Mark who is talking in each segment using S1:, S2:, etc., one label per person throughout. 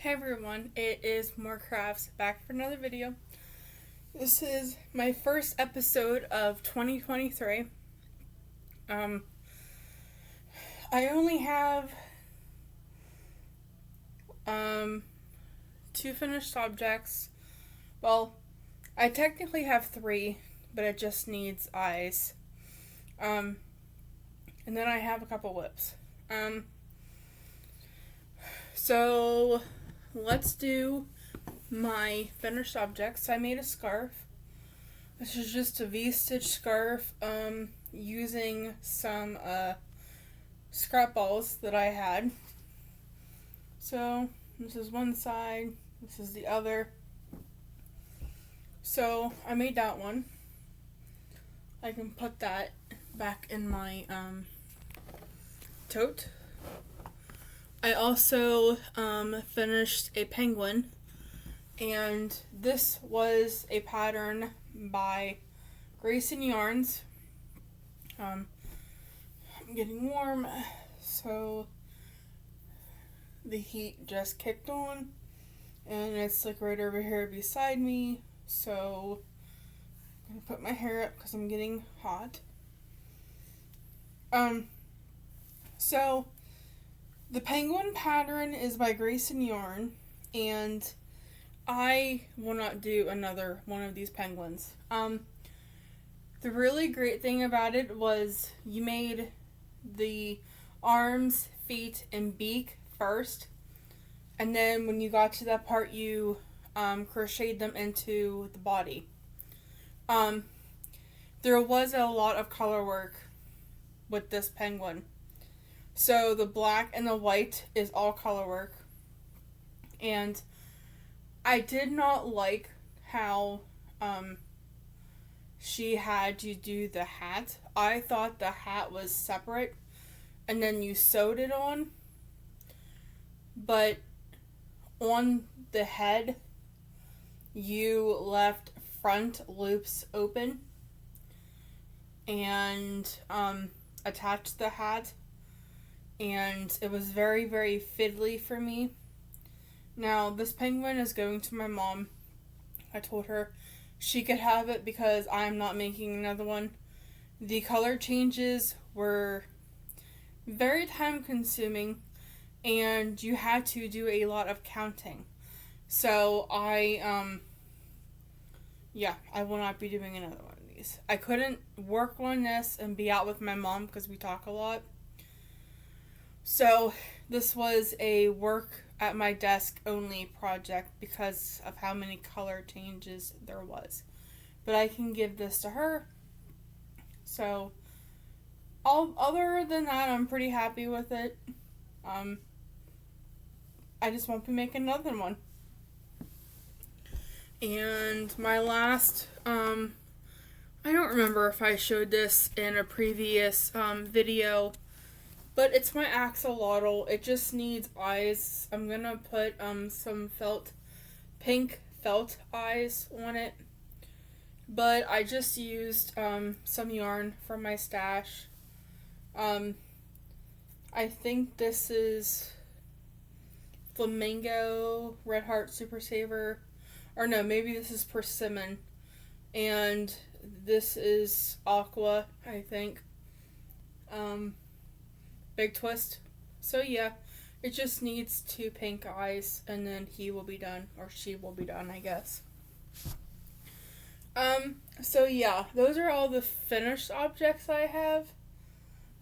S1: Hey everyone, it is More Crafts back for another video. This is my first episode of 2023. I only have two finished objects. Well, I technically have three, but it just needs eyes. And then I have a couple whips. So let's do my finished objects. I made a scarf. This is just a V-stitch scarf using some scrap balls that I had. So this is one side, this is the other. So I made that one. I can put that back in my tote. I also finished a penguin, and this was a pattern by Grayson Yarns. I'm getting warm, so the heat just kicked on, and it's like right over here beside me, so I'm gonna put my hair up because I'm getting hot. So the penguin pattern is by Grayson Yarn, and I will not do another one of these penguins. The really great thing about it was you made the arms, feet, and beak first, and then when you got to that part, you crocheted them into the body. There was a lot of color work with this penguin. So the black and the white is all color work. And I did not like how she had to do the hat. I thought the hat was separate and then you sewed it on. But on the head, you left front loops open and attached the hat. And it was very, very fiddly for me. Now, this penguin is going to my mom. I told her she could have it because I'm not making another one. The color changes were very time consuming, and you had to do a lot of counting. So I will not be doing another one of these. I couldn't work on this and be out with my mom because we talk a lot. So this was a work at my desk only project because of how many color changes there was. But I can give this to her. So other than that, I'm pretty happy with it. I just won't be making another one. And my last, I don't remember if I showed this in a previous video, but it's my axolotl. It just needs eyes. I'm gonna put some pink felt eyes on it. But I just used some yarn from my stash. I think this is Flamingo Red Heart Super Saver. Or no, maybe this is Persimmon. And this is Aqua, I think. Big twist. So yeah, it just needs two pink eyes and then he will be done, or she will be done, I guess. So yeah, those are all the finished objects I have.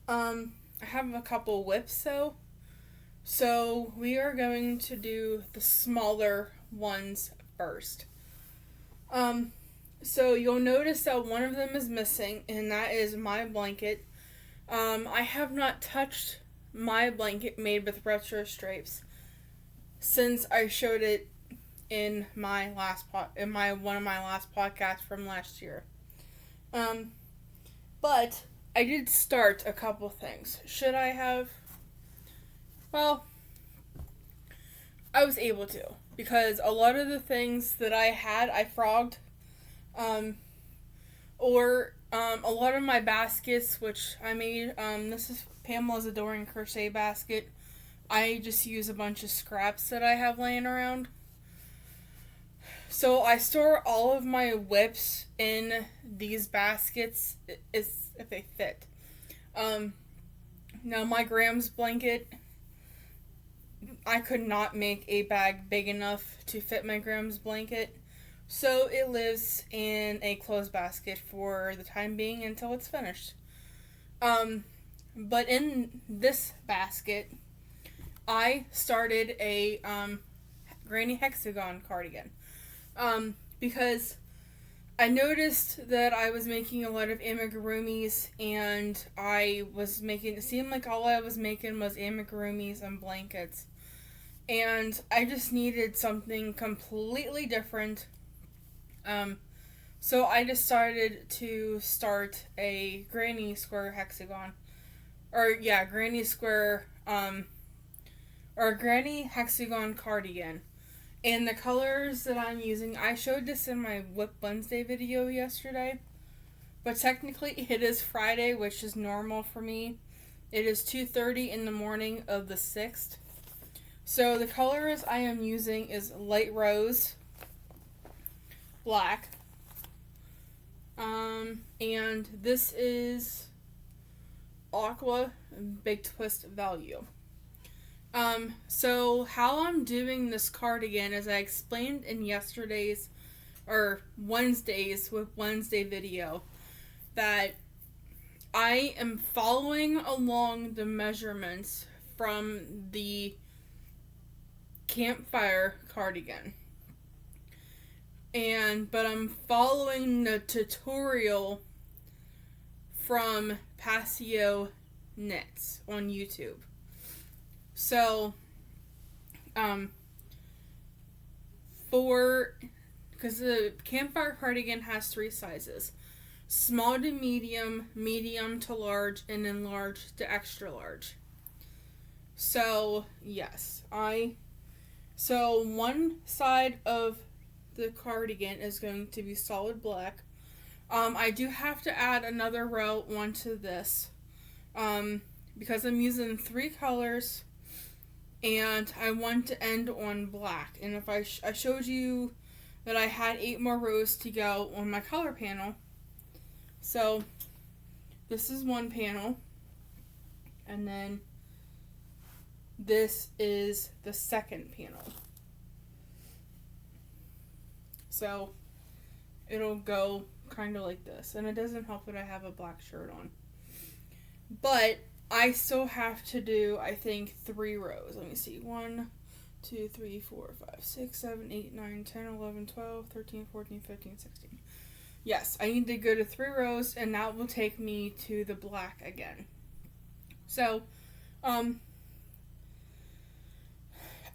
S1: I have a couple whips though. So we are going to do the smaller ones first. So you'll notice that one of them is missing, and that is my blanket. I have not touched my blanket made with retro stripes since I showed it in my last one of my last podcasts from last year. But I did start a couple things. Should I have? Well, I was able to because a lot of the things that I had, I frogged. A lot of my baskets, which I made, this is Pamela's Adoring Crochet basket. I just use a bunch of scraps that I have laying around. So I store all of my whips in these baskets if they fit. Now my Graham's blanket, I could not make a bag big enough to fit my Graham's blanket. So it lives in a clothes basket for the time being until it's finished. But in this basket, I started a granny hexagon cardigan. Because I noticed that I was making a lot of amigurumis, and I was making, it seemed like all I was making was amigurumis and blankets. And I just needed something completely different. So I decided to start a granny square hexagon. Granny square, or granny hexagon cardigan. And the colors that I'm using, I showed this in my Whip Wednesday video yesterday. But technically it is Friday, which is normal for me. It is 2:30 in the morning of the 6th. So the colors I am using is light rose, black, and this is aqua big twist value. So how I'm doing this cardigan, as I explained in yesterday's or Wednesday's with Wednesday video, that I am following along the measurements from the campfire cardigan. But I'm following the tutorial from Pasio Knits on YouTube. So, because the campfire cardigan has 3 sizes: small to medium, medium to large, and then large to extra large. So, yes, so one side of the cardigan is going to be solid black. I do have to add another row onto this, because I'm using 3 colors, and I want to end on black. And if I showed you that I had 8 more rows to go on my color panel. So this is one panel, and then this is the second panel. So it'll go kind of like this, and it doesn't help that I have a black shirt on. But I still have to do, I think, 3 rows. Let me see. 1, 2, 3, 4, 5, 6, 7, 8, 9, 10, 11, 12, 13, 14, 15, 16. Yes, I need to go to 3 rows, and that will take me to the black again. So,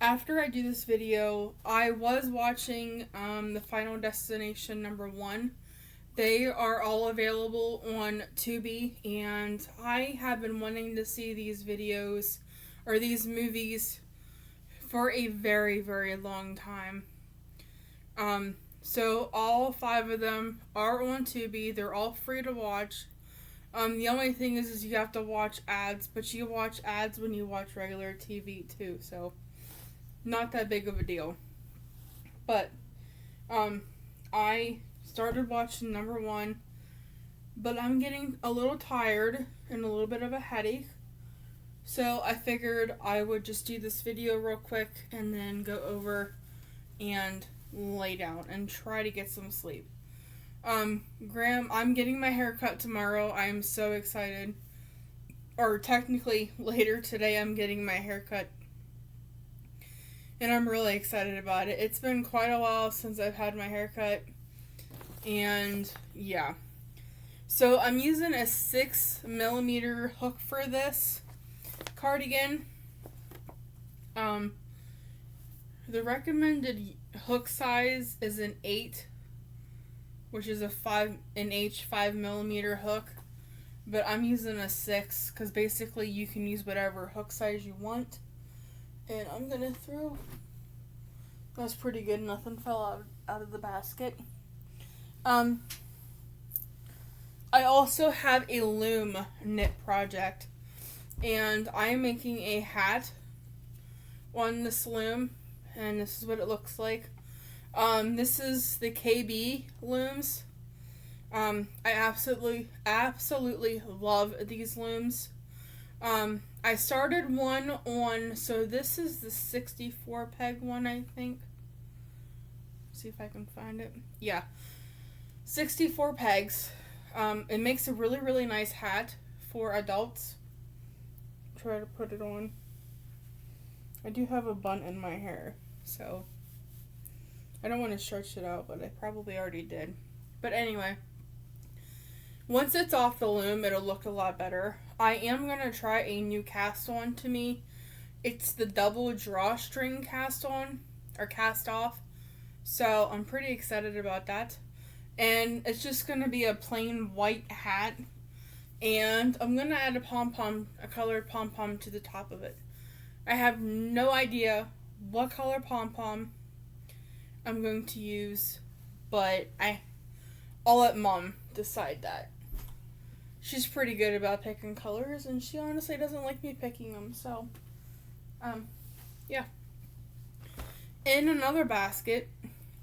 S1: after I do this video, I was watching the Final Destination #1. They are all available on Tubi, and I have been wanting to see these videos, or these movies, for a very, very long time. So all 5 of them are on Tubi. They're all free to watch. The only thing is you have to watch ads, but you watch ads when you watch regular TV too, so not that big of a deal. But I started watching #1, but I'm getting a little tired and a little bit of a headache. So I figured I would just do this video real quick and then go over and lay down and try to get some sleep. Graham, I'm getting my hair cut tomorrow. I'm so excited. Or technically later today I'm getting my hair cut. And I'm really excited about it. It's been quite a while since I've had my hair cut. And yeah. So I'm using a 6mm hook for this cardigan. The recommended hook size is an 8, which is an H 5mm hook. But I'm using a 6 because basically you can use whatever hook size you want. And I'm gonna throw. That's pretty good. Nothing fell out of the basket. I also have a loom knit project, and I am making a hat on this loom, and this is what it looks like. This is the KB looms. I absolutely love these looms. I started one on, so this is the 64 peg one, I think. See if I can find it. Yeah. 64 pegs. It makes a really nice hat for adults. Try to put it on. I do have a bun in my hair, so I don't want to stretch it out, but I probably already did. But anyway, once it's off the loom, it'll look a lot better. I am going to try a new cast on to me. It's the double drawstring cast on, or cast off. So I'm pretty excited about that. And it's just going to be a plain white hat. And I'm going to add a colored pom-pom to the top of it. I have no idea what color pom-pom I'm going to use, but I'll let Mom decide that. She's pretty good about picking colors, and she honestly doesn't like me picking them, so, yeah. In another basket,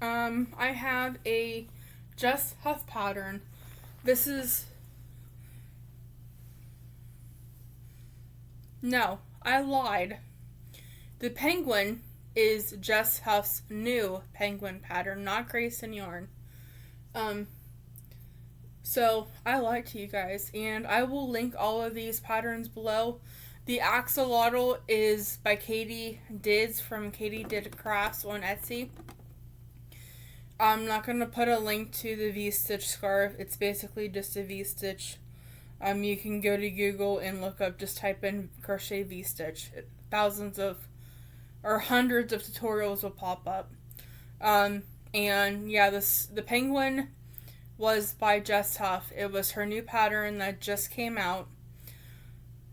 S1: I have a Just Huff pattern. No, I lied. The penguin is Jess Huff's new penguin pattern, not Grayson yarn. So I lied to you guys, and I will link all of these patterns below. The Axolotl is by Katie Dids from Katie Did Crafts on Etsy. I'm not going to put a link to the V-stitch scarf. It's basically just a V-stitch. You can go to Google and look up, just type in crochet V-stitch. Hundreds of tutorials will pop up. And yeah, the penguin was by Jess Huff. It was her new pattern that just came out.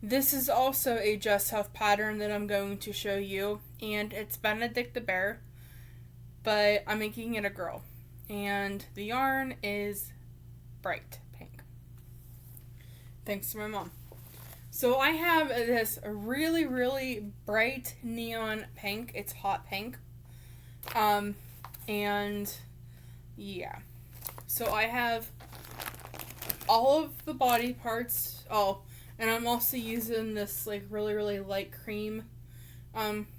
S1: This is also a Jess Huff pattern that I'm going to show you, and it's Benedict the Bear, but I'm making it a girl, and the yarn is bright pink. Thanks to my mom. So I have this really bright neon pink. It's hot pink. And yeah. So I have all of the body parts. Oh, and I'm also using this like really light cream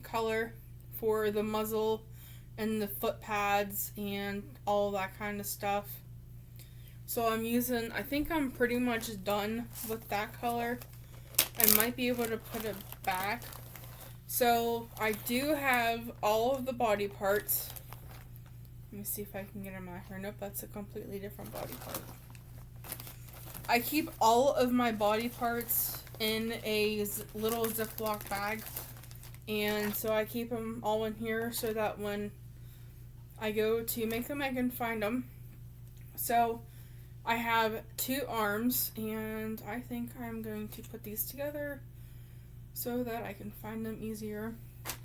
S1: color for the muzzle and the foot pads and all that kind of stuff. So I think I'm pretty much done with that color. I might be able to put it back. So I do have all of the body parts. Let me see if I can get in my hair. Nope, that's a completely different body part. I keep all of my body parts in a little Ziploc bag. And so I keep them all in here so that when I go to make them, I can find them. So I have 2 arms, and I think I'm going to put these together so that I can find them easier.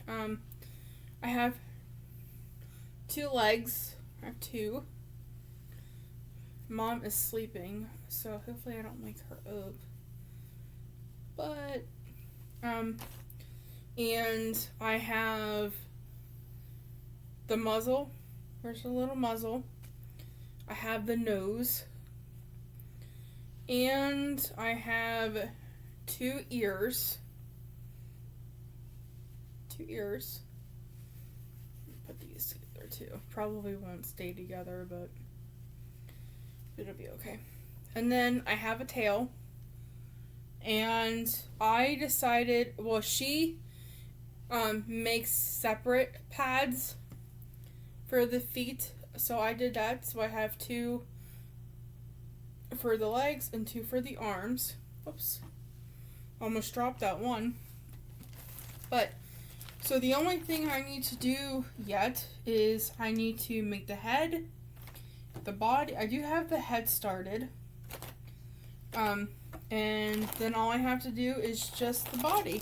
S1: I have 2 legs. I have 2. Mom is sleeping, so hopefully I don't wake her up. But, and I have the muzzle. There's a little muzzle. I have the nose. And I have 2 ears. 2 ears. Put these together too. Probably won't stay together, but it'll be okay. And then I have a tail. And I decided, well, she makes separate pads for the feet. So I did that. So I have 2 for the legs and 2 for the arms. Oops. Almost dropped that one. But, so the only thing I need to do yet is I need to make the head, the body. I do have the head started. And then all I have to do is just the body.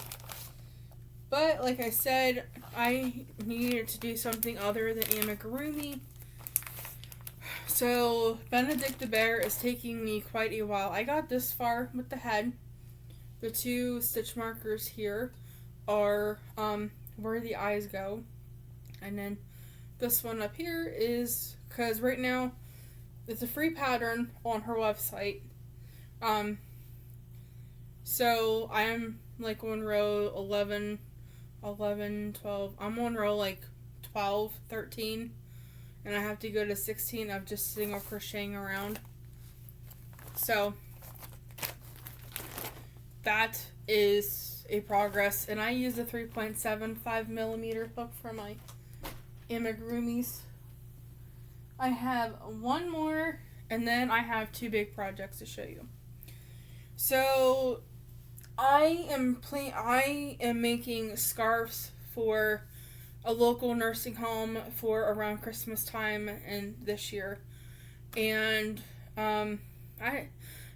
S1: But, like I said, I needed to do something other than amigurumi. So, Benedict the Bear is taking me quite a while. I got this far with the head. The 2 stitch markers here are where the eyes go. And then this one up here is, because right now it's a free pattern on her website. So I'm like on row 11, 12. I'm on row like 12, 13. And I have to go to 16 of just single crocheting around. So that is a progress. And I use a 3.75 millimeter hook for my amigurumis. I have one more, and then I have two big projects to show you. So I am making scarves for a local nursing home for around Christmas time and this year. And I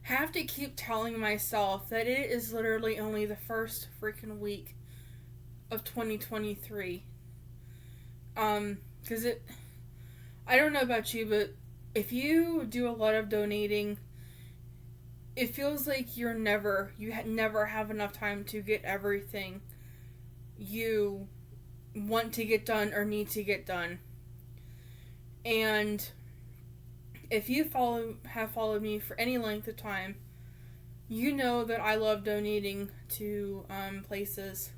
S1: have to keep telling myself that it is literally only the first freaking week of 2023. Because I don't know about you, but if you do a lot of donating, it feels like you never have enough time to get everything you want to get done or need to get done. And if you have followed me for any length of time, you know that I love donating to places.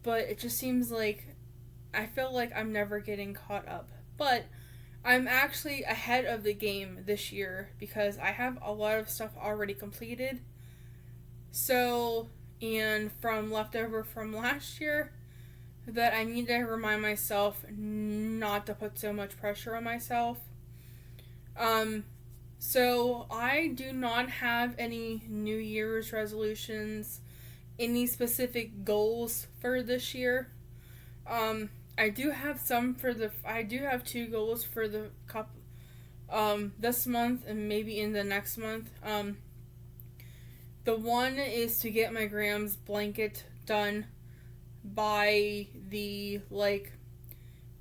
S1: But it just seems like I feel like I'm never getting caught up. But I'm actually ahead of the game this year because I have a lot of stuff already completed. So, and from leftover from last year, that I need to remind myself not to put so much pressure on myself. So I do not have any New Year's resolutions, any specific goals for this year. I do have two goals for the cup, this month and maybe in the next month. The one is to get my Graham's blanket done by the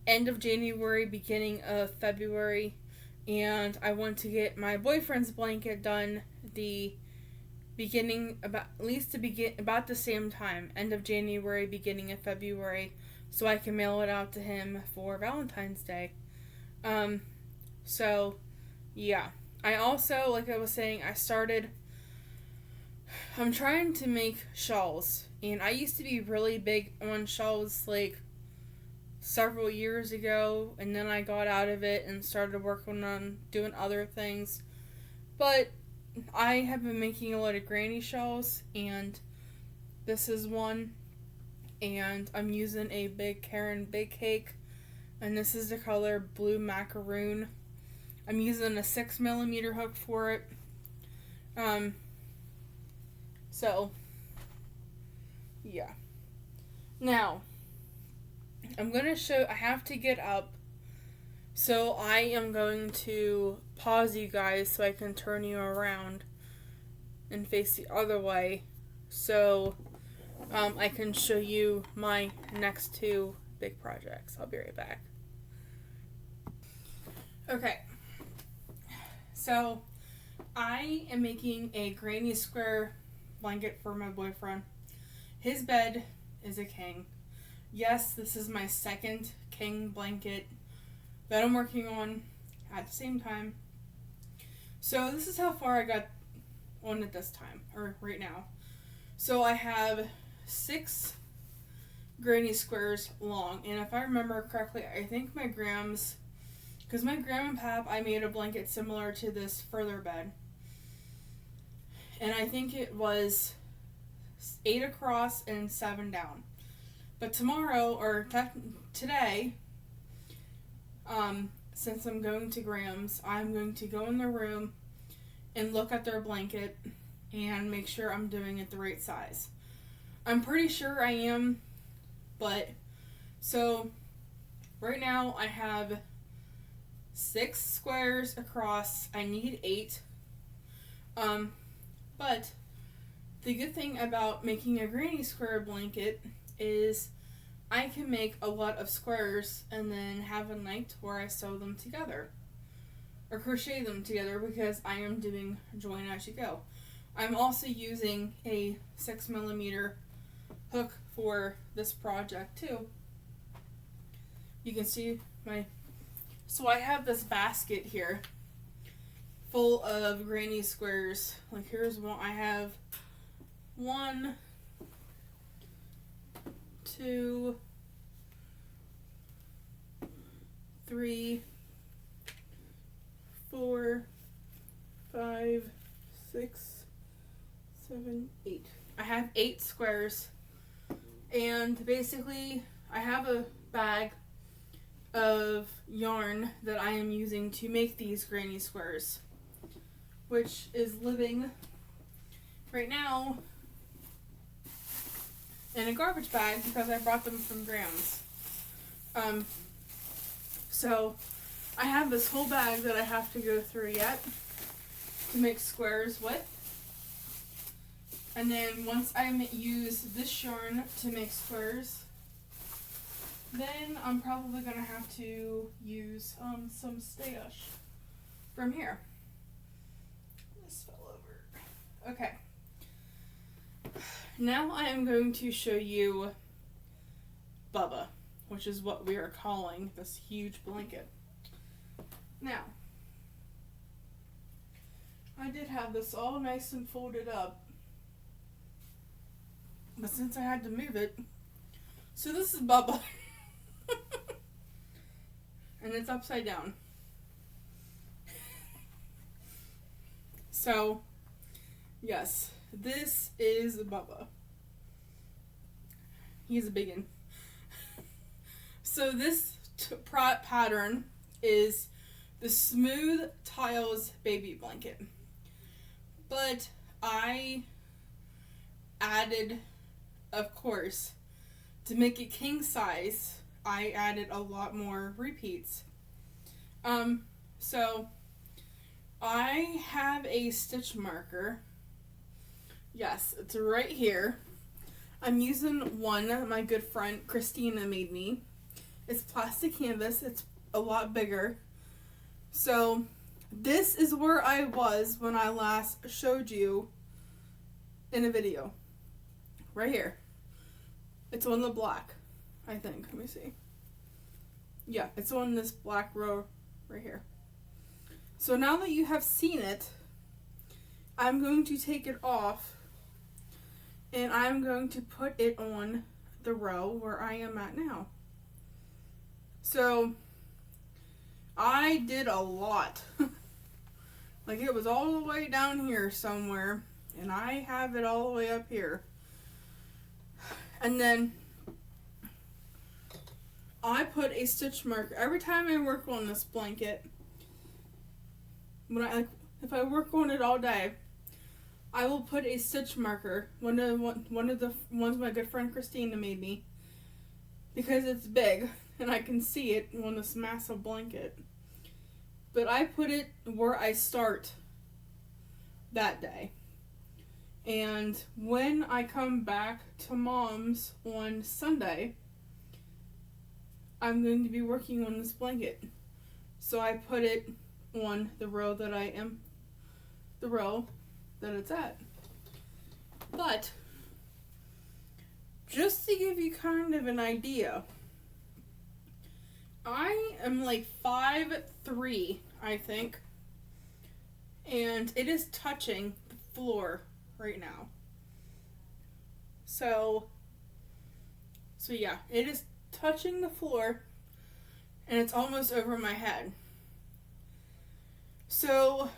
S1: end of January, beginning of February, and I want to get my boyfriend's blanket done about the same time, end of January, beginning of February, so I can mail it out to him for Valentine's Day. So yeah, I also, like I was saying, I'm trying to make shawls, and I used to be really big on shawls several years ago, and then I got out of it and started working on doing other things. But I have been making a lot of granny shawls, and this is one, and I'm using a Big Karen Big Cake, and this is the color Blue Macaroon. I'm using a 6mm hook for it. So yeah. Now, I have to get up, so I am going to pause you guys so I can turn you around and face the other way, so I can show you my next two big projects. I'll be right back. Okay, so I am making a granny square blanket for my boyfriend. His bed is a king. Yes, this is my second king blanket that I'm working on at the same time. So this is how far I got on it this time, or right now. So I have 6 granny squares long, and if I remember correctly, I think because my Graham and Pap, I made a blanket similar to this further bed. And I think it was 8 across and 7 down. But tomorrow, or today, since I'm going to Graham's, I'm going to go in their room and look at their blanket and make sure I'm doing it the right size. I'm pretty sure I am, but so right now I have 6 squares across. I need 8. But the good thing about making a granny square blanket is I can make a lot of squares and then have a night where I sew them together or crochet them together, because I am doing join as you go. I'm also using a 6mm hook for this project too. You can see so I have this basket here full of granny squares. Like here's one. I have 1, 2, 3, 4, 5, 6, 7, 8. I have 8 squares, and basically I have a bag of yarn that I am using to make these granny squares, which is living right now in a garbage bag because I brought them from Grams. So I have this whole bag that I have to go through yet to make squares with. And then once I use this yarn to make squares, then I'm probably going to have to use some stash from here. This fell over. Okay. Now I am going to show you Bubba, which is what we are calling this huge blanket. Now, I did have this all nice and folded up, but since I had to move it, so this is Bubba. And it's upside down. So, yes, this is Bubba. He's a biggin. So this pattern is the Smooth Tiles baby blanket. But I added, of course, to make it king size, I added a lot more repeats. So I have a stitch marker. Yes, it's right here. I'm using one my good friend Christina made me. It's plastic canvas. It's a lot bigger. So this is where I was when I last showed you in a video. Right here. It's on the black, I think. Let me see. Yeah, it's on this black row right here. So now that you have seen it, I'm going to take it off and I'm going to put it on the row where I am at now. So I did a lot. Like it was all the way down here somewhere, and I have it all the way up here. And then I put a stitch marker every time I work on this blanket. If I work on it all day, I will put a stitch marker, one of the ones my good friend Christina made me, because it's big and I can see it on this massive blanket. But I put it where I start that day. And when I come back to Mom's on Sunday, I'm going to be working on this blanket. So I put it on the row that it's at. But just to give you kind of an idea, I am like 5'3", I think, and it is touching the floor right now. So yeah, it is touching the floor and it's almost over my head. So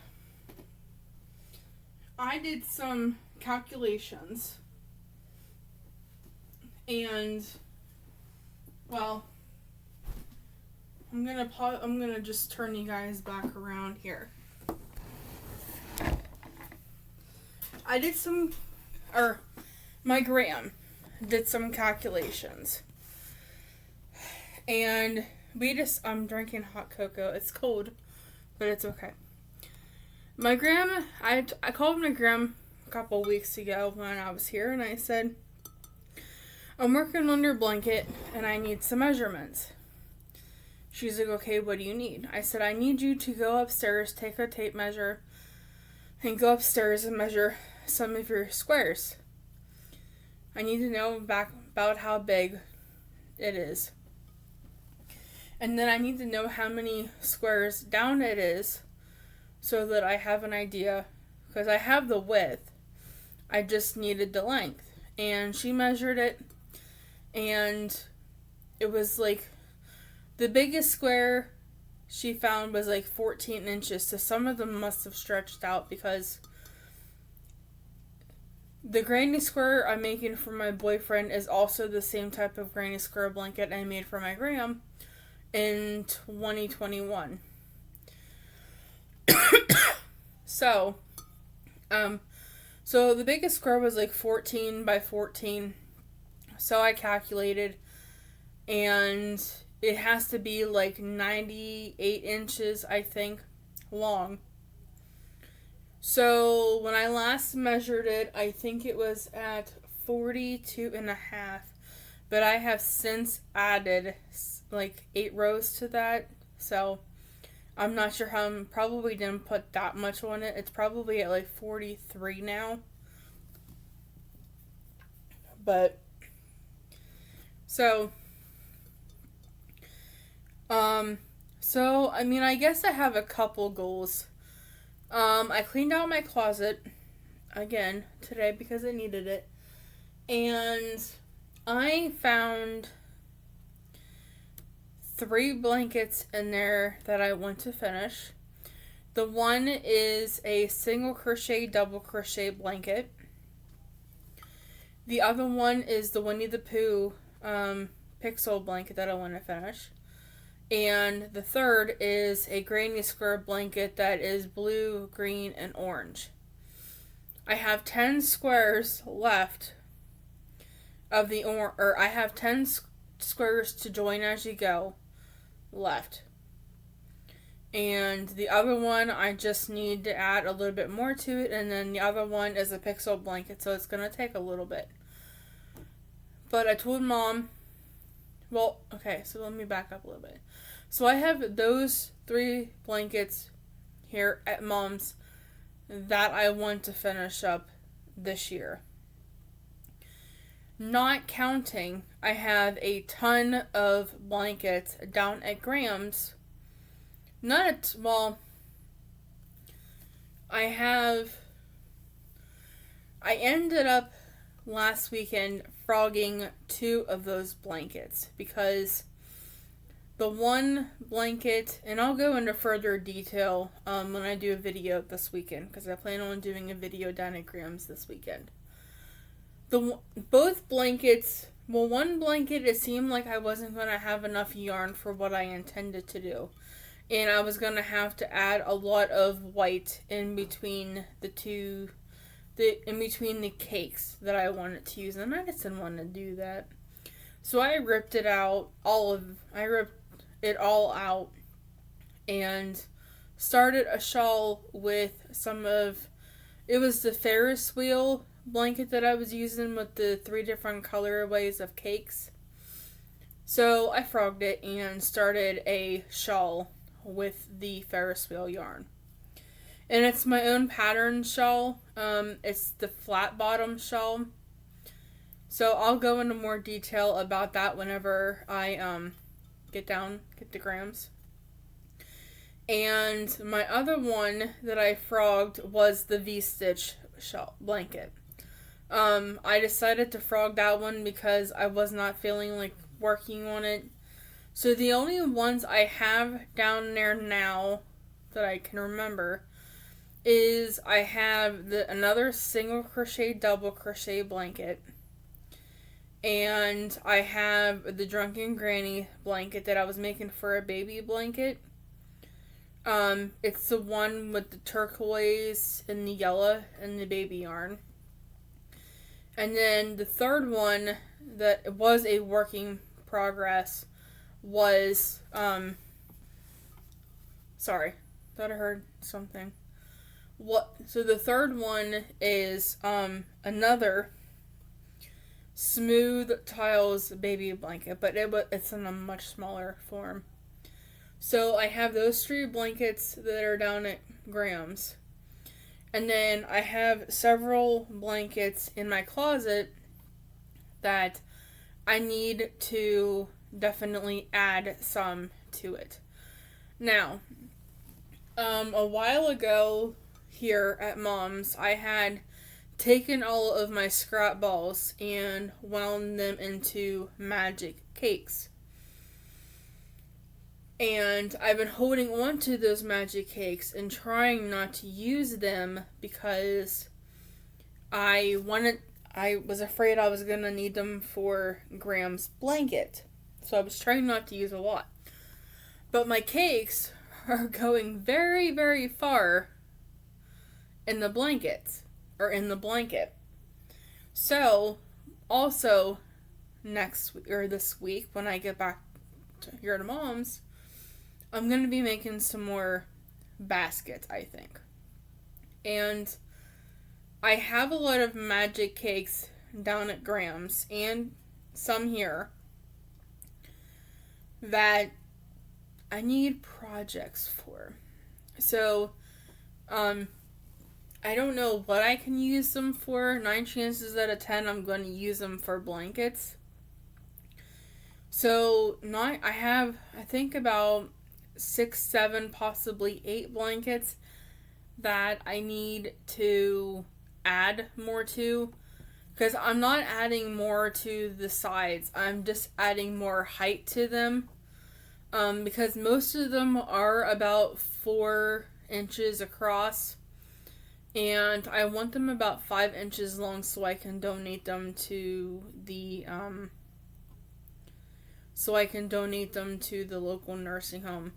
S1: I did some calculations, and well, I'm gonna just turn you guys back around here. I did my Graham did some calculations, and I'm drinking hot cocoa. It's cold, but it's okay. My Graham, I called my Graham a couple weeks ago when I was here, and I said, I'm working on your blanket, and I need some measurements. She's like, okay, what do you need? I said, I need you to go upstairs, take a tape measure, and go upstairs and measure some of your squares. I need to know about how big it is. And then I need to know how many squares down it is so that I have an idea. Because I have the width. I just needed the length. And she measured it. And it was like the biggest square she found was like 14 inches. So some of them must have stretched out because the granny square I'm making for my boyfriend is also the same type of granny square blanket I made for my gram in 2021. So the biggest square was like 14 by 14. So I calculated, and it has to be like 98 inches, I think, long. So when I last measured it, I think it was at 42 and a half. But I have since added like 8 rows to that. So I'm not sure how. I probably didn't put that much on it. It's probably at like 43 now. But so I mean, I guess I have a couple goals. I cleaned out my closet again today because I needed it. And I found 3 blankets in there that I want to finish. The one is a single crochet, double crochet blanket. The other one is the Winnie the Pooh pixel blanket that I want to finish. And the third is a granny square blanket that is blue, green, and orange. I have 10 squares left of the I have 10 squares to join as you go left. And the other one, I just need to add a little bit more to it. And then the other one is a pixel blanket, so it's going to take a little bit. But I told Mom, well, okay, so let me back up a little bit. So I have those 3 blankets here at Mom's that I want to finish up this year. Not counting, I have a ton of blankets down at Graham's. I ended up last weekend frogging 2 of those blankets because the one blanket, and I'll go into further detail when I do a video this weekend because I plan on doing a video down at Graham's this weekend. Both blankets, well, one blanket, it seemed like I wasn't going to have enough yarn for what I intended to do. And I was going to have to add a lot of white in between in between the cakes that I wanted to use. And I just didn't want to do that. So I ripped it out, I ripped it all out and started a shawl with it was the Ferris wheel blanket that I was using with the 3 different colorways of cakes. So I frogged it and started a shawl with the Ferris wheel yarn. And it's my own pattern shawl. It's the flat bottom shawl. So I'll go into more detail about that whenever I get the grams. And my other one that I frogged was the V-stitch shawl blanket. I decided to frog that one because I was not feeling like working on it. So the only ones I have down there now that I can remember is I have another single crochet, double crochet blanket. And I have the Drunken Granny blanket that I was making for a baby blanket. It's the one with the turquoise and the yellow and the baby yarn. And then the third one that was a work in progress was, sorry, thought I heard something. So the third one is, another Smooth Tiles baby blanket, but it's in a much smaller form. So I have those 3 blankets that are down at Graham's. And then I have several blankets in my closet that I need to definitely add some to it. Now, a while ago here at Mom's, I had taken all of my scrap balls and wound them into magic cakes. And I've been holding on to those magic cakes and trying not to use them because I was afraid I was going to need them for Graham's blanket. So I was trying not to use a lot. But my cakes are going very, very far in the blankets, or in the blanket. So, also, this week, when I get back here to Mom's, I'm going to be making some more baskets, I think. And I have a lot of magic cakes down at Graham's, and some here, that I need projects for. So, I don't know what I can use them for. 9 chances out of 10 I'm going to use them for blankets. So, I have, I think, about 6, 7, possibly 8 blankets that I need to add more to. Because I'm not adding more to the sides. I'm just adding more height to them. Because most of them are about 4 inches across. And I want them about 5 inches long so I can donate them to the local nursing home,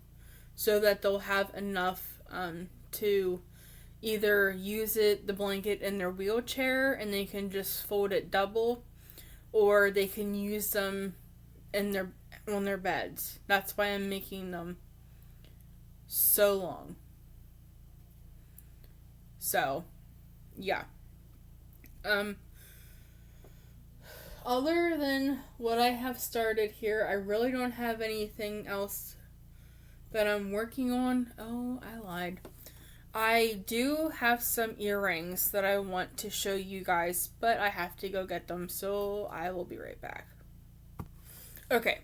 S1: so that they'll have enough to either use the blanket in their wheelchair and they can just fold it double, or they can use them on their beds. That's why I'm making them so long. So, yeah. Other than what I have started here, I really don't have anything else that I'm working on. Oh, I lied. I do have some earrings that I want to show you guys, but I have to go get them, so I will be right back. Okay,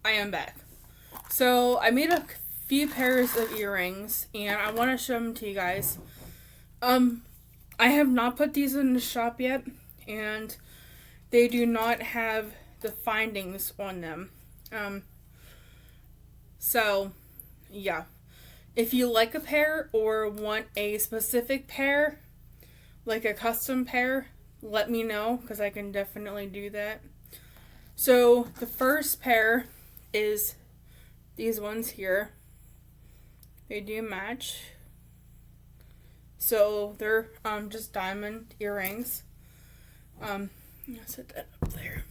S1: I am back. So, I made a few pairs of earrings, and I want to show them to you guys. I have not put these in the shop yet, and they do not have the findings on them. So, yeah. If you like a pair or want a specific pair, like a custom pair, let me know, because I can definitely do that. So, the first pair is these ones here. They do match. So they're just diamond earrings. I'll set that up there.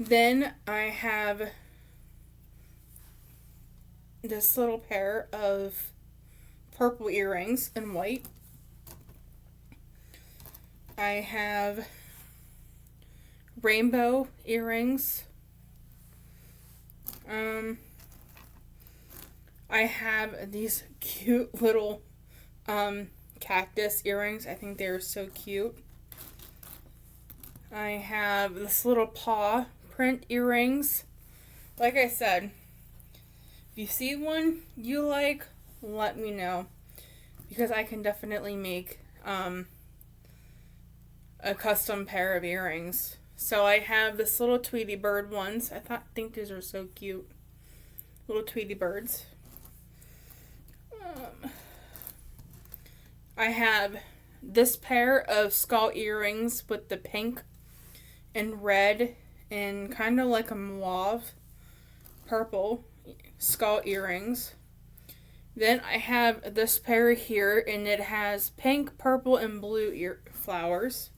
S1: Then I have this little pair of purple earrings in white. I have rainbow earrings. I have these cute little cactus earrings. I think they're so cute. I have this little paw print earrings. Like I said, if you see one you like, let me know, because I can definitely make a custom pair of earrings. So I have this little Tweety bird ones. I think these are so cute. Little Tweety birds. I have this pair of skull earrings with the pink and red and kind of like a mauve purple skull earrings. Then I have this pair here, and it has pink, purple, and blue flowers.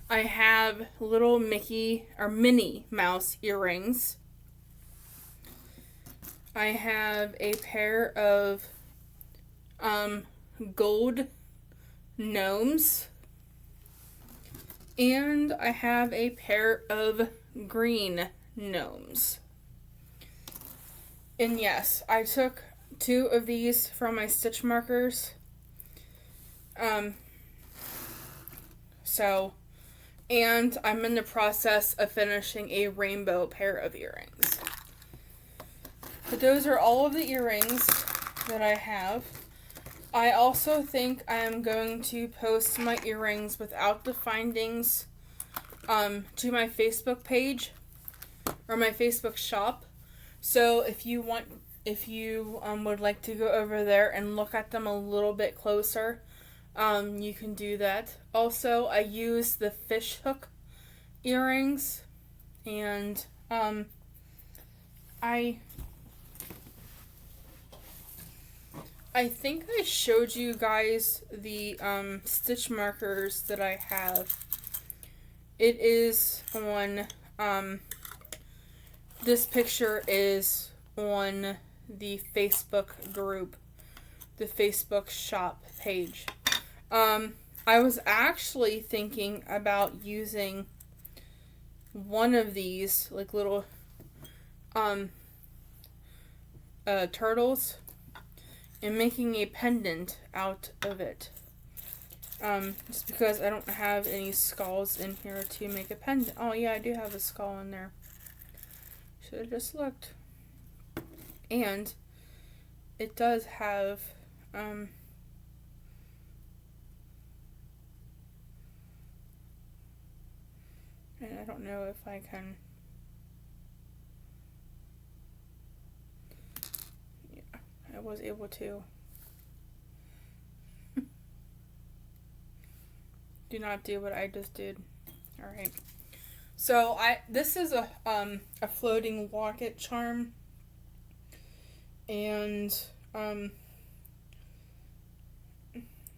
S1: I have little Minnie Mouse earrings. I have a pair of gold gnomes. And I have a pair of green gnomes. And yes, I took 2 of these from my stitch markers. So And I'm in the process of finishing a rainbow pair of earrings. But those are all of the earrings that I have. I also think I am going to post my earrings without the findings to my Facebook page or my Facebook shop. So if you would like to go over there and look at them a little bit closer, you can do that. Also, I use the fish hook earrings, and I think I showed you guys the stitch markers that I have. It is on this picture is on the Facebook group, the Facebook shop page. I was actually thinking about using one of these, like, little turtles, and making a pendant out of it. Just because I don't have any skulls in here to make a pendant. Oh yeah, I do have a skull in there. Should have just looked. And it does have and I don't know if I can. Yeah, I was able to. Do not do what I just did. All right. So this is a floating locket charm, and I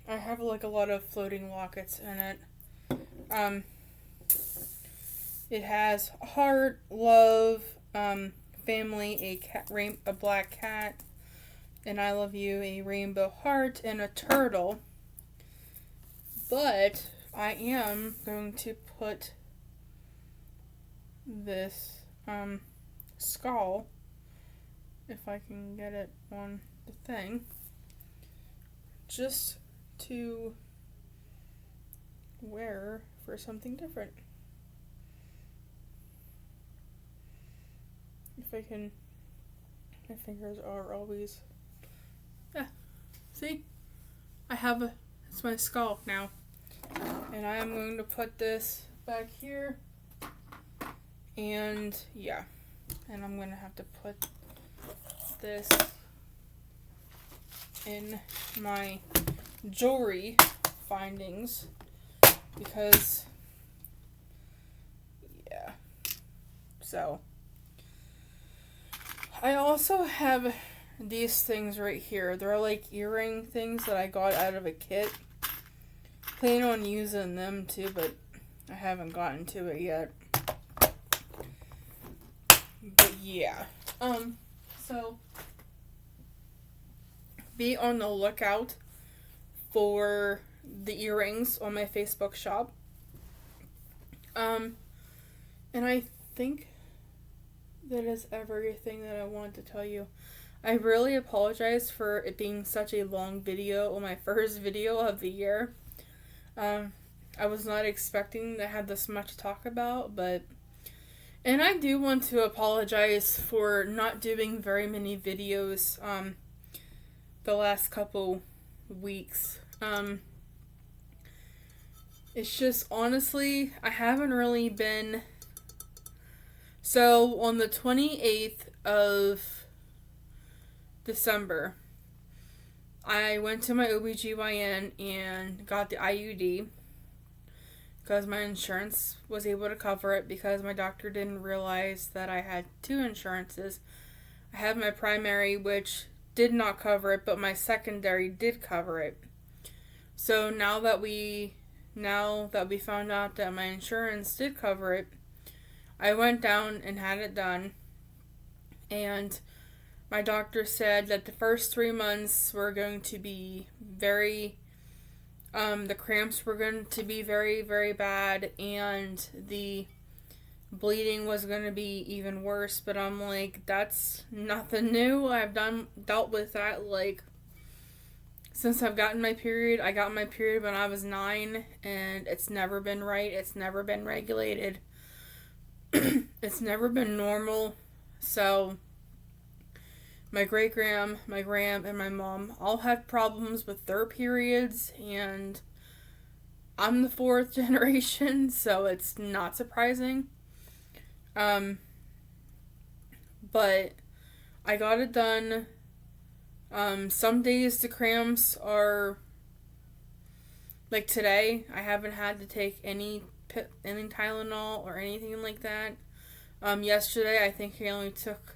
S1: have like a lot of floating lockets in it. It has heart, love, family, a black cat, and I love you, a rainbow heart, and a turtle. But I am going to put this skull, if I can get it on the thing, just to wear for something different. If I can, my fingers are always, yeah, see? It's my skull now. And I am going to put this back here. And yeah, and I'm going to have to put this in my jewelry findings because, yeah. So I also have these things right here. They're like earring things that I got out of a kit. Plan on using them too, but I haven't gotten to it yet. But yeah. So be on the lookout for the earrings on my Facebook shop. And I think that is everything that I wanted to tell you. I really apologize for it being such a long video on my first video of the year. I was not expecting to have this much to talk about, and I do want to apologize for not doing very many videos, the last couple weeks. It's just, honestly, I haven't really been. So, on the 28th of December, I went to my OBGYN and got the IUD because my insurance was able to cover it because my doctor didn't realize that I had two insurances. I had my primary, which did not cover it, but my secondary did cover it. So now that we found out that my insurance did cover it, I went down and had it done, and my doctor said that the first 3 months were going to be the cramps were going to be very, very bad, and the bleeding was going to be even worse. But I'm like, that's nothing new. I've dealt with that like since I've gotten my period. I got my period when I was 9, and it's never been right. It's never been regulated. It's never been normal. So, my great-gram, my gram, and my mom all had problems with their periods, and I'm the 4th generation, so it's not surprising. But I got it done. Some days the cramps are, like today, I haven't had to take any Tylenol or anything like that. Yesterday, I think I only took,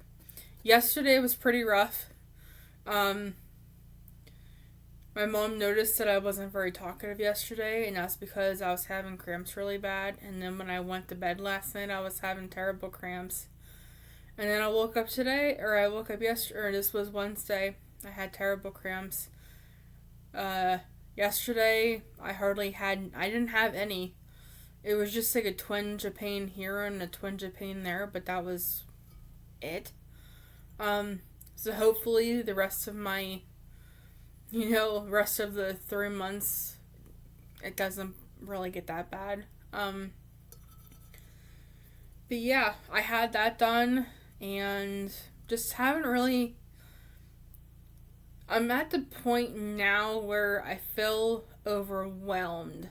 S1: yesterday was pretty rough. My mom noticed that I wasn't very talkative yesterday, and that's because I was having cramps really bad. And then when I went to bed last night, I was having terrible cramps. And then I woke up yesterday, or this was Wednesday. I had terrible cramps. Yesterday, I didn't have any. It was just like a twinge of pain here and a twinge of pain there, but that was it. So hopefully the rest of my, rest of the 3 months, it doesn't really get that bad. But yeah, I had that done, and just haven't really, I'm at the point now where I feel overwhelmed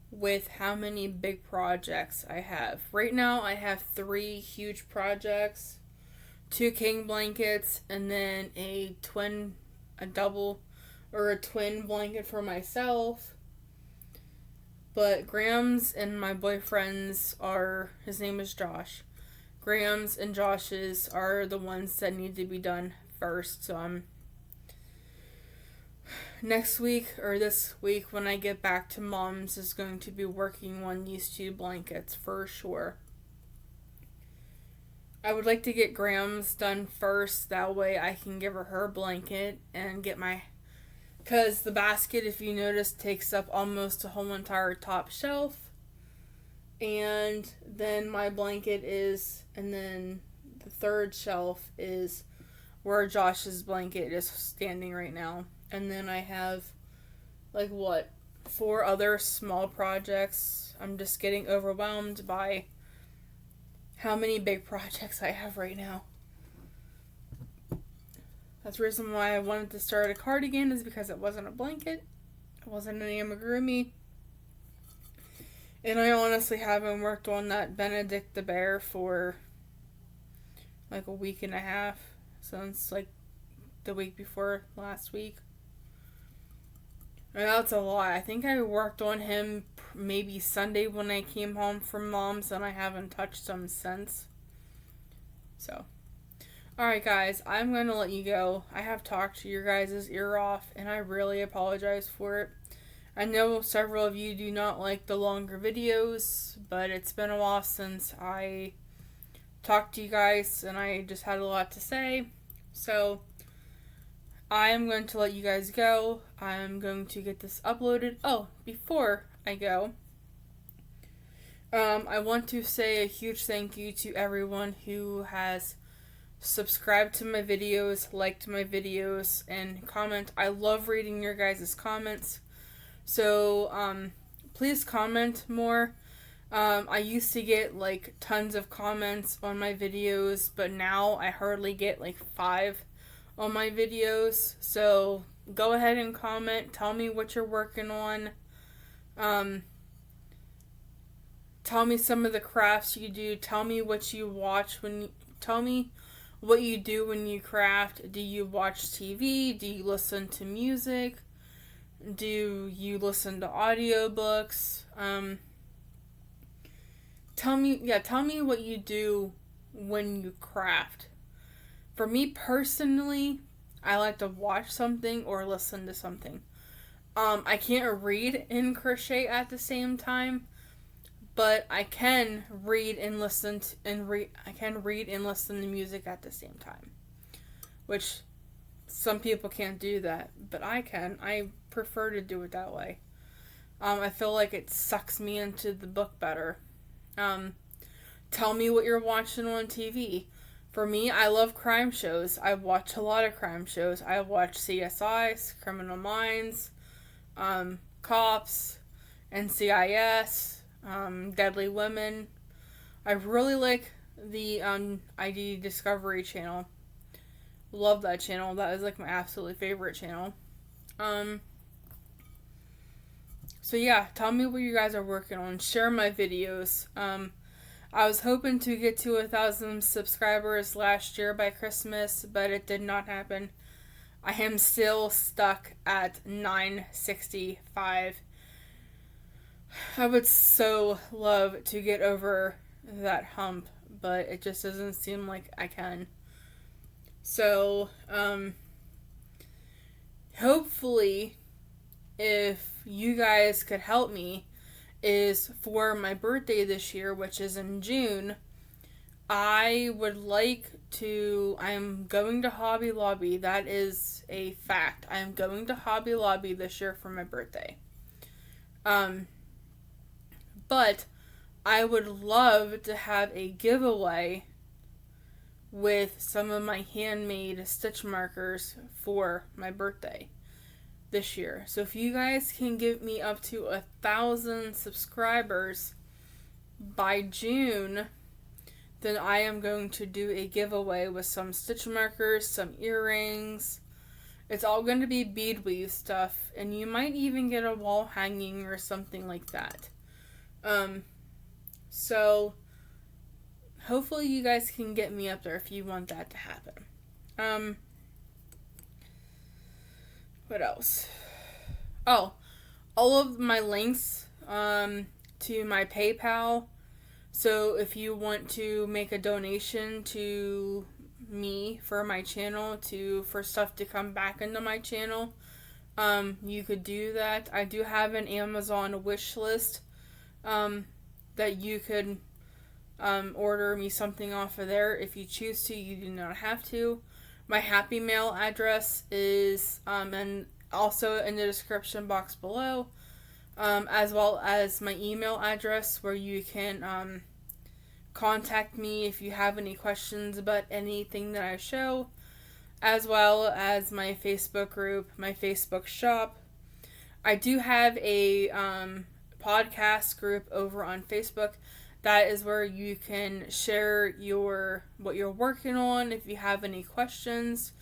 S1: with how many big projects I have. Right now I have 3 huge projects, 2 king blankets, and then a twin blanket for myself. But Graham's and my boyfriend's his name is Josh. Graham's and Josh's are the ones that need to be done first. So next week or this week when I get back to Mom's is going to be working on these 2 blankets for sure. I would like to get Graham's done first. That way I can give her blanket and get because the basket, if you notice, takes up almost a whole entire top shelf. And then my blanket and then the 3rd shelf is where Josh's blanket is standing right now. And then I have 4 other small projects. I'm just getting overwhelmed by how many big projects I have right now. That's the reason why I wanted to start a cardigan, is because it wasn't a blanket. It wasn't an amigurumi. And I honestly haven't worked on that Benedict the Bear for a week and a half, since the week before last week. And that's a lot. I think I worked on him maybe Sunday when I came home from Mom's, and I haven't touched him since. So, alright guys, I'm going to let you go. I have talked your guys' ear off, and I really apologize for it. I know several of you do not like the longer videos, but it's been a while since I talked to you guys, and I just had a lot to say. So, I am going to let you guys go. I'm going to get this uploaded. Oh, before I go, I want to say a huge thank you to everyone who has subscribed to my videos, liked my videos, and comment. I love reading your guys' comments. So, please comment more. I used to get tons of comments on my videos, but now I hardly get 5 on my videos. So, go ahead and comment. Tell me what you're working on. Tell me some of the crafts you do. Tell me what you watch tell me what you do when you craft. Do you watch TV? Do you listen to music? Do you listen to audiobooks? Tell me what you do when you craft. For me personally, I like to watch something or listen to something. I can't read and crochet at the same time, but I can read and listen to music at the same time, which some people can't do that, but I can. I prefer to do it that way. I feel like it sucks me into the book better. Tell me what you're watching on TV. For me, I love crime shows. I watch a lot of crime shows. I watch CSI, Criminal Minds, Cops, NCIS, Deadly Women. I really like the ID Discovery channel. Love that channel. That is like my absolutely favorite channel. So yeah, tell me what you guys are working on. Share my videos. I was hoping to get to 1,000 subscribers last year by Christmas, but it did not happen. I am still stuck at 965. I would so love to get over that hump, but it just doesn't seem like I can. So, hopefully, if you guys could help me, is for my birthday this year, which is in June, I would like to, I'm going to Hobby Lobby. That is a fact. I am going to Hobby Lobby this year for my birthday. But I would love to have a giveaway with some of my handmade stitch markers for my birthday this year. So if you guys can give me up to 1,000 subscribers by June, then I am going to do a giveaway with some stitch markers, some earrings. It's all going to be bead weave stuff, and you might even get a wall hanging or something like that. So hopefully you guys can get me up there if you want that to happen. What else? Oh, all of my links to my PayPal. So if you want to make a donation to me for my channel, for stuff to come back into my channel, you could do that. I do have an Amazon wish list that you could order me something off of there. If you choose to, you do not have to. My Happy Mail address is and also in the description box below, as well as my email address where you can contact me if you have any questions about anything that I show, as well as my Facebook group, my Facebook shop. I do have a podcast group over on Facebook. That is where you can share what you're working on if you have any questions.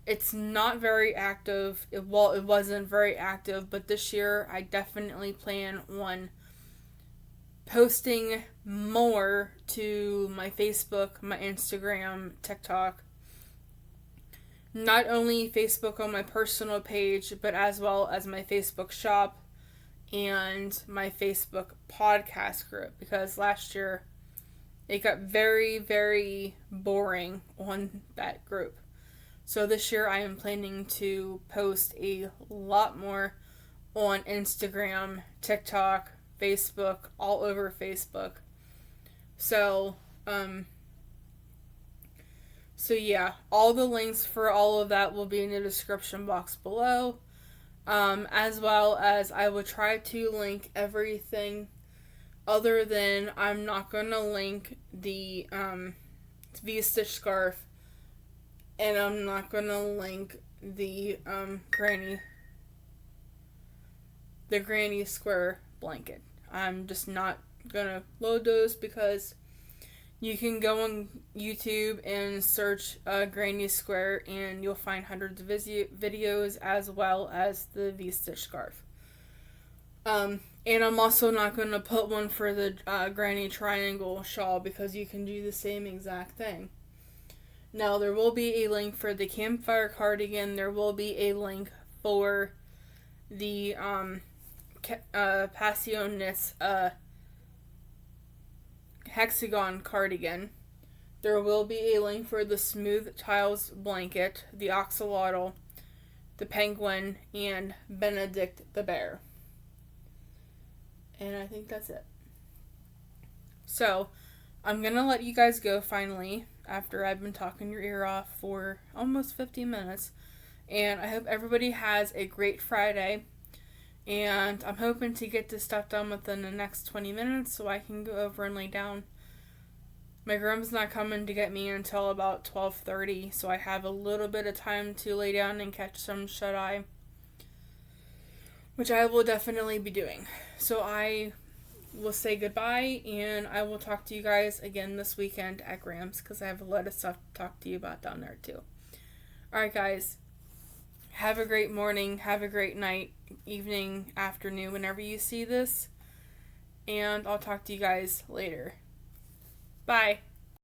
S1: It's not very active. It wasn't very active, but this year I definitely plan on posting more to my Facebook, my Instagram, TikTok. Not only Facebook on my personal page, but as well as my Facebook shop and my Facebook podcast group, because last year it got very, very boring on that group. So this year I am planning to post a lot more on Instagram, TikTok, Facebook, all over Facebook. So yeah, all the links for all of that will be in the description box below. As well as I will try to link everything other than I'm not going to link the V-stitch scarf, and I'm not going to link the granny square blanket. I'm just not going to load those because you can go on YouTube and search Granny Square and you'll find hundreds of videos as well as the V-stitch scarf. And I'm also not going to put one for the Granny Triangle shawl because you can do the same exact thing. Now there will be a link for the campfire cardigan. There will be a link for the Passion Knits hexagon cardigan. There will be a link for the smooth tiles blanket, the axolotl, the penguin, and Benedict the bear. And I think that's it. So I'm gonna let you guys go finally after I've been talking your ear off for almost 15 minutes, and I hope everybody has a great Friday. And I'm hoping to get this stuff done within the next 20 minutes so I can go over and lay down My grandma's not coming to get me until about 12:30, so I have a little bit of time to lay down and catch some shut-eye, which I will definitely be doing. So I will say goodbye, and I will talk to you guys again this weekend at Graham's, because I have a lot of stuff to talk to you about down there too. Alright guys, have a great morning, have a great night, evening, afternoon, whenever you see this, and I'll talk to you guys later. Bye!